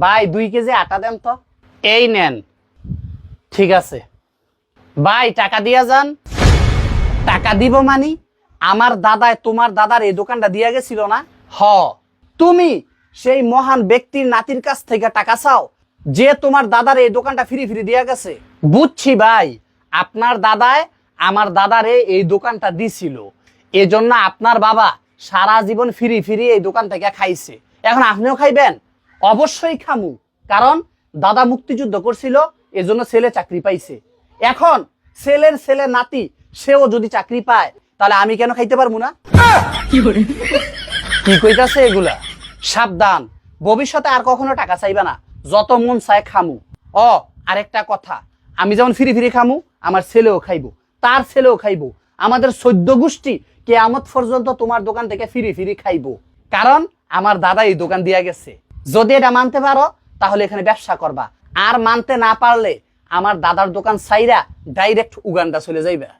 ভাই 2 কেজি আটা দেন তো। এই নেন। ঠিক আছে ভাই, টাকা দিয়া যান। টাকা দিব মানি? আমার দাদায় তোমার দাদার এই দোকানটা দিয়া গেছিল না? হ। তুমি সেই মহান ব্যক্তির নাতির কাছ থেকে টাকা চাও যে তোমার দাদার এই দোকানটা ফ্রি ফ্রি দিয়া গেছে? বুঝছি ভাই, আপনার দাদায় আমার দাদারে এই দোকানটা দিছিল, এজন্য আপনার বাবা সারা জীবন ফ্রি ফ্রি এই দোকান থেকে খাইছে। এখন আপনিও খাইবেন? অবশ্যই খামু, কারণ দাদা মুক্তিযুদ্ধ করছিল, এজন্য ছেলে চাকরি পাইছে। এখন ছেলের ছেলে নাতি সেও যদি চাকরি পায়, তাহলে আমি কেন খাইতে পারবো না? কি কইতাছে এগুলা? সাবধান, ভবিষ্যতে আর কখনো টাকা চাইবে না, যত মন চায় খামু। ও আরেকটা কথা, আমি যেমন ফ্রি ফ্রি খামু, আমার ছেলেও খাইবো, তার ছেলেও খাইবো, আমাদের 14 গোষ্ঠী কিয়ামত পর্যন্ত তোমার দোকান থেকে ফ্রি ফ্রি খাইবো, কারণ আমার দাদা এই দোকান দিয়া গেছে। যদি এটা মানতে পারো তাহলে এখানে ব্যবসা করবা, আর মানতে না পারলে আমার দাদার দোকান ছাইরা ডাইরেক্ট উগান্ডা চলে যাইবা।